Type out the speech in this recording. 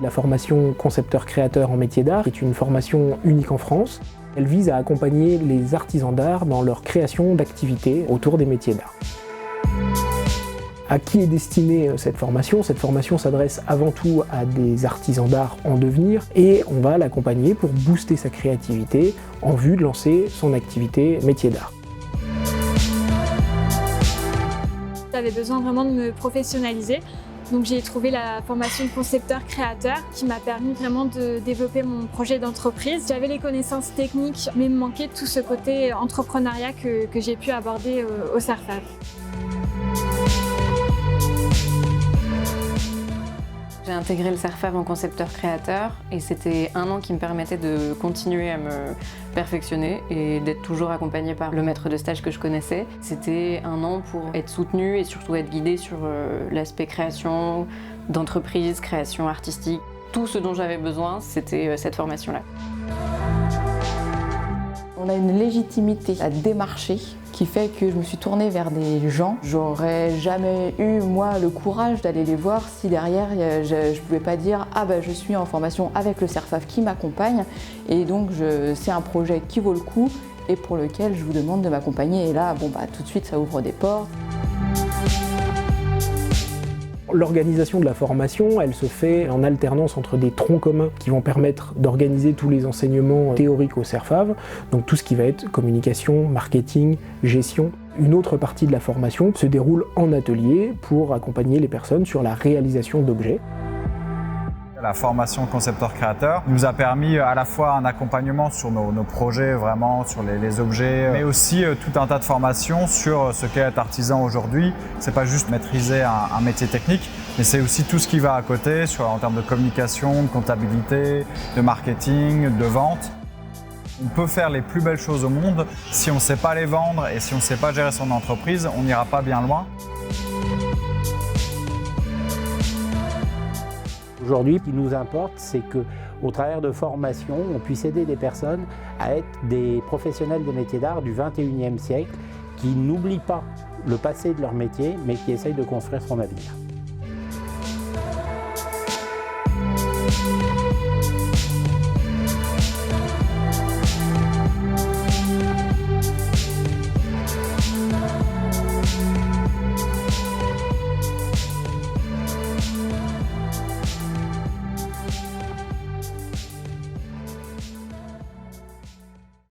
la formation concepteur-créateur en métier d'art est une formation unique en France. Elle vise à accompagner les artisans d'art dans leur création d'activités autour des métiers d'art. À qui est destinée cette formation? Cette formation s'adresse avant tout à des artisans d'art en devenir et on va l'accompagner pour booster sa créativité en vue de lancer son activité métier d'art. J'avais besoin vraiment de me professionnaliser, donc j'ai trouvé la formation de concepteur-créateur qui m'a permis vraiment de développer mon projet d'entreprise. J'avais les connaissances techniques, mais il me manquait tout ce côté entrepreneuriat que j'ai pu aborder au CERFAV. J'ai intégré le CERFAV en concepteur-créateur et c'était un an qui me permettait de continuer à me perfectionner et d'être toujours accompagnée par le maître de stage que je connaissais. C'était un an pour être soutenue et surtout être guidée sur l'aspect création d'entreprise, création artistique. Tout ce dont j'avais besoin, c'était cette formation-là. On a une légitimité à démarcher qui fait que je me suis tournée vers des gens. J'aurais jamais eu, moi, le courage d'aller les voir si derrière, je ne pouvais pas dire « Ah ben, je suis en formation avec le CERFAV qui m'accompagne et donc c'est un projet qui vaut le coup et pour lequel je vous demande de m'accompagner. » Et là, tout de suite, ça ouvre des portes. L'organisation de la formation, elle se fait en alternance entre des troncs communs qui vont permettre d'organiser tous les enseignements théoriques au CERFAV, donc tout ce qui va être communication, marketing, gestion. Une autre partie de la formation se déroule en atelier pour accompagner les personnes sur la réalisation d'objets. La formation concepteur-créateur nous a permis à la fois un accompagnement sur nos projets, vraiment sur les objets, mais aussi tout un tas de formations sur ce qu'est être artisan aujourd'hui. C'est pas juste maîtriser un métier technique, mais c'est aussi tout ce qui va à côté en termes de communication, de comptabilité, de marketing, de vente. On peut faire les plus belles choses au monde. Si on ne sait pas les vendre et si on ne sait pas gérer son entreprise, on n'ira pas bien loin. Aujourd'hui, ce qui nous importe, c'est qu'au travers de formations, on puisse aider des personnes à être des professionnels des métiers d'art du XXIe siècle qui n'oublient pas le passé de leur métier, mais qui essayent de construire son avenir.